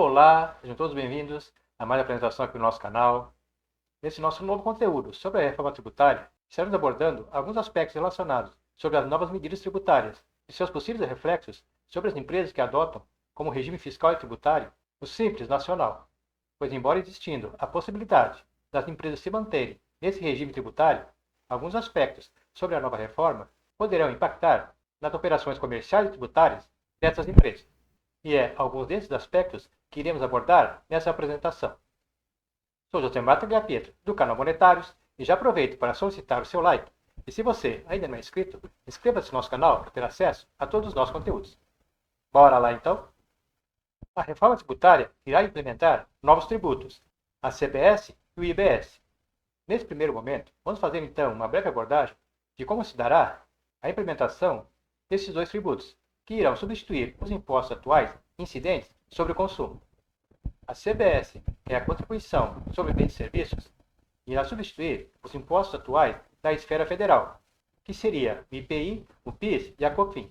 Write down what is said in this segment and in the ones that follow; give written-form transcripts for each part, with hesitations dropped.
Olá, sejam todos bem-vindos a mais uma apresentação aqui no nosso canal. Nesse nosso novo conteúdo sobre a reforma tributária, estaremos abordando alguns aspectos relacionados sobre as novas medidas tributárias e seus possíveis reflexos sobre as empresas que adotam como regime fiscal e tributário o Simples Nacional, pois embora existindo a possibilidade das empresas se manterem nesse regime tributário, alguns aspectos sobre a nova reforma poderão impactar nas operações comerciais e tributárias dessas empresas. E é alguns desses aspectos que iremos abordar nessa apresentação. Sou José Mata Pietro, do canal Monetários, e já aproveito para solicitar o seu like. E se você ainda não é inscrito, inscreva-se no nosso canal para ter acesso a todos os nossos conteúdos. Bora lá então? A reforma tributária irá implementar novos tributos, a CBS e o IBS. Nesse primeiro momento, vamos fazer então uma breve abordagem de como se dará a implementação desses dois tributos, que irão substituir os impostos atuais incidentes sobre o consumo. A CBS é a Contribuição sobre Bens e Serviços e irá substituir os impostos atuais da esfera federal, que seria o IPI, o PIS e a COFINS.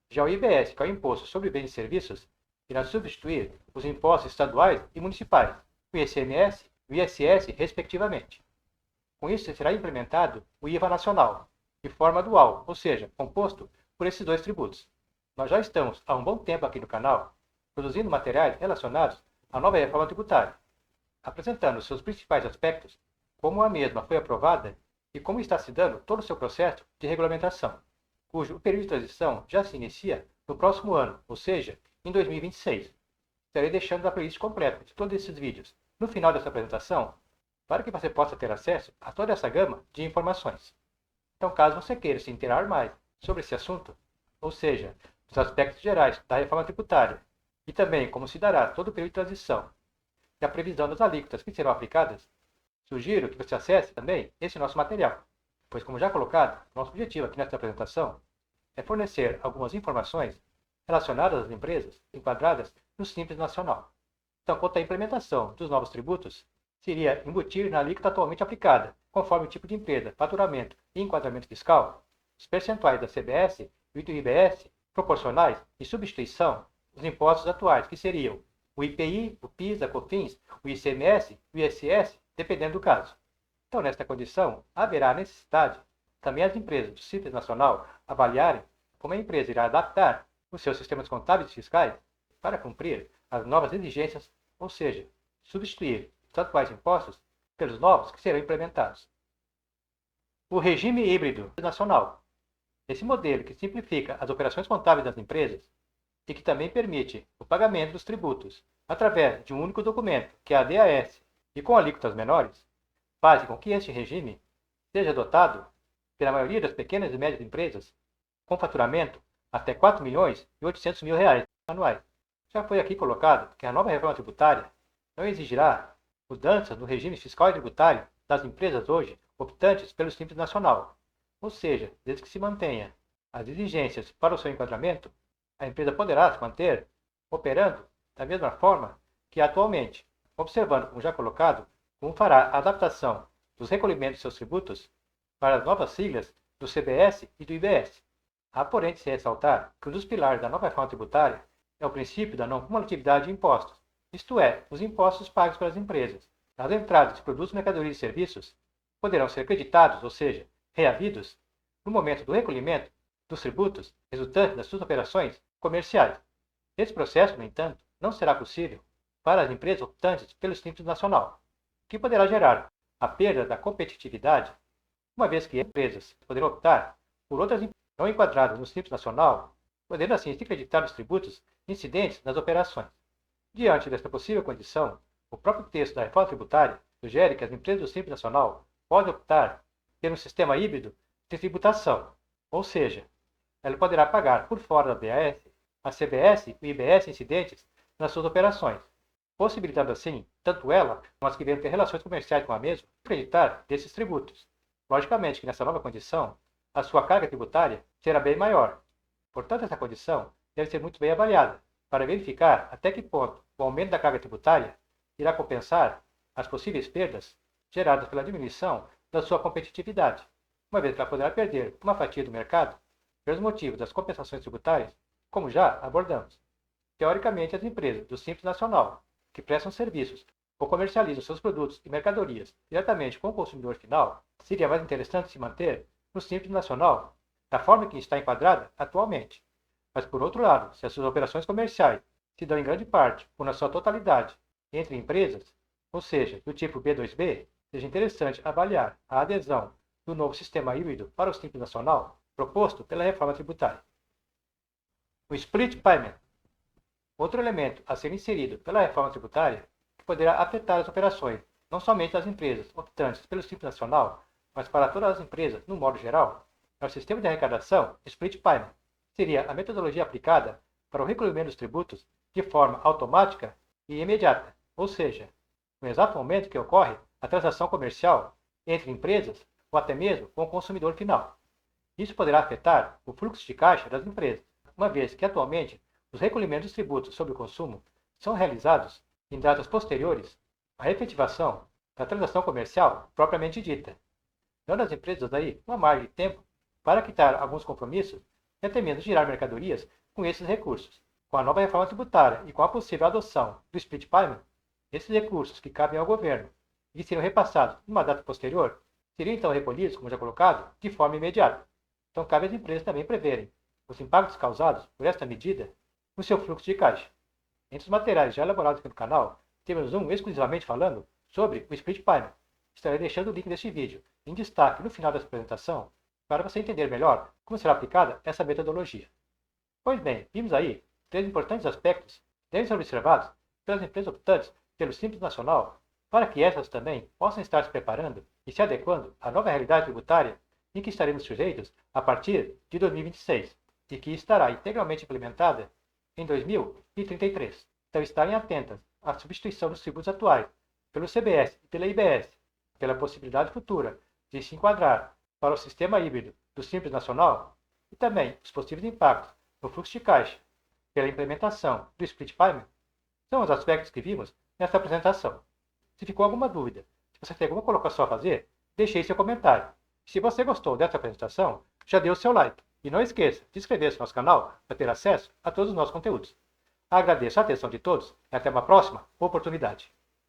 Já o IBS, que é o Imposto sobre Bens e Serviços, irá substituir os impostos estaduais e municipais, o ICMS e o ISS, respectivamente. Com isso, será implementado o IVA nacional, de forma dual, ou seja, composto por esses dois tributos. Nós já estamos há um bom tempo aqui no canal produzindo materiais relacionados à nova reforma tributária, apresentando seus principais aspectos, como a mesma foi aprovada e como está se dando todo o seu processo de regulamentação, cujo período de transição já se inicia no próximo ano, ou seja, em 2026. Estarei deixando a playlist completa de todos esses vídeos no final dessa apresentação, para que você possa ter acesso a toda essa gama de informações. Então, caso você queira se inteirar mais sobre esse assunto, ou seja, os aspectos gerais da reforma tributária e também como se dará todo o período de transição e a previsão das alíquotas que serão aplicadas, sugiro que você acesse também esse nosso material, pois, como já colocado, nosso objetivo aqui nesta apresentação é fornecer algumas informações relacionadas às empresas enquadradas no Simples Nacional. Então, quanto à implementação dos novos tributos, seria embutir na alíquota atualmente aplicada, conforme o tipo de empresa, faturamento e enquadramento fiscal, os percentuais da CBS e do IBS proporcionais e substituição dos impostos atuais, que seriam o IPI, o PIS, a COFINS, o ICMS e o ISS, dependendo do caso. Então, nesta condição, haverá necessidade também as empresas do Simples Nacional avaliarem como a empresa irá adaptar os seus sistemas contábeis e fiscais para cumprir as novas exigências, ou seja, substituir os atuais impostos pelos novos que serão implementados. O regime híbrido nacional. Esse modelo que simplifica as operações contábeis das empresas e que também permite o pagamento dos tributos através de um único documento, que é a DAS, e com alíquotas menores, faz com que este regime seja adotado pela maioria das pequenas e médias empresas com faturamento até R$ 4.800.000 anuais. Já foi aqui colocado que a nova reforma tributária não exigirá mudanças no regime fiscal e tributário das empresas hoje optantes pelo Simples Nacional. Ou seja, desde que se mantenha as exigências para o seu enquadramento, a empresa poderá se manter operando da mesma forma que atualmente, observando, como já colocado, como fará a adaptação dos recolhimentos de seus tributos para as novas siglas do CBS e do IBS. Há, porém, de se ressaltar que um dos pilares da nova reforma tributária é o princípio da não cumulatividade de impostos, isto é, os impostos pagos pelas empresas. As entradas de produtos, mercadorias e serviços poderão ser creditados, ou seja, reavidos, no momento do recolhimento dos tributos resultantes das suas operações comerciais. Esse processo, no entanto, não será possível para as empresas optantes pelo Simples Nacional, o que poderá gerar a perda da competitividade, uma vez que empresas poderão optar por outras empresas não enquadradas no Simples Nacional, podendo assim se creditar os tributos incidentes nas operações. Diante desta possível condição, o próprio texto da reforma tributária sugere que as empresas do Simples Nacional podem optar por um sistema híbrido de tributação, ou seja, ela poderá pagar por fora da DAS a CBS e o IBS incidentes nas suas operações, possibilitando assim, tanto ela como as que venham ter relações comerciais com a mesma, acreditar desses tributos. Logicamente que nessa nova condição, a sua carga tributária será bem maior. Portanto, essa condição deve ser muito bem avaliada, para verificar até que ponto o aumento da carga tributária irá compensar as possíveis perdas geradas pela diminuição da sua competitividade, uma vez que ela poderá perder uma fatia do mercado pelos motivos das compensações tributárias, como já abordamos. teoricamente, as empresas do Simples Nacional, que prestam serviços ou comercializam seus produtos e mercadorias diretamente com o consumidor final, seria mais interessante se manter no Simples Nacional da forma que está enquadrada atualmente. Mas, por outro lado, se as suas operações comerciais se dão em grande parte ou na sua totalidade entre empresas, ou seja, do tipo B2B, seja interessante avaliar a adesão do novo sistema híbrido para o Simples Nacional proposto pela reforma tributária. O Split Payment. Outro elemento a ser inserido pela reforma tributária que poderá afetar as operações, não somente das empresas optantes pelo Simples Nacional, mas para todas as empresas, no modo geral, é o sistema de arrecadação Split Payment. Seria a metodologia aplicada para o recolhimento dos tributos de forma automática e imediata, ou seja, no exato momento que ocorre a transação comercial entre empresas ou até mesmo com o consumidor final. Isso poderá afetar o fluxo de caixa das empresas, uma vez que atualmente os recolhimentos dos tributos sobre o consumo são realizados em datas posteriores à efetivação da transação comercial propriamente dita, dando às empresas aí uma margem de tempo para quitar alguns compromissos e até mesmo girar mercadorias com esses recursos. Com a nova reforma tributária e com a possível adoção do Split Payment, esses recursos que cabem ao governo e que seriam repassados numa data posterior, seriam então recolhidos, como já colocado, de forma imediata. Então cabe às empresas também preverem os impactos causados por esta medida no seu fluxo de caixa. Entre os materiais já elaborados aqui no canal, temos um exclusivamente falando sobre o Split Payment. Estarei deixando o link deste vídeo em destaque no final dessa apresentação para você entender melhor como será aplicada essa metodologia. Pois bem, vimos aí 3 importantes aspectos que devem ser observados pelas empresas optantes pelo Simples Nacional para que essas também possam estar se preparando e se adequando à nova realidade tributária em que estaremos sujeitos a partir de 2026 e que estará integralmente implementada em 2033. Então estarem atentas à substituição dos tributos atuais pelo CBS e pela IBS, pela possibilidade futura de se enquadrar para o sistema híbrido do Simples Nacional e também os possíveis impactos no fluxo de caixa pela implementação do Split Payment, são os aspectos que vimos nesta apresentação. Se ficou alguma dúvida, se você tem alguma colocação a fazer, deixe aí seu comentário. Se você gostou dessa apresentação, já dê o seu like. E não esqueça de inscrever-se no nosso canal para ter acesso a todos os nossos conteúdos. Agradeço a atenção de todos e até uma próxima oportunidade.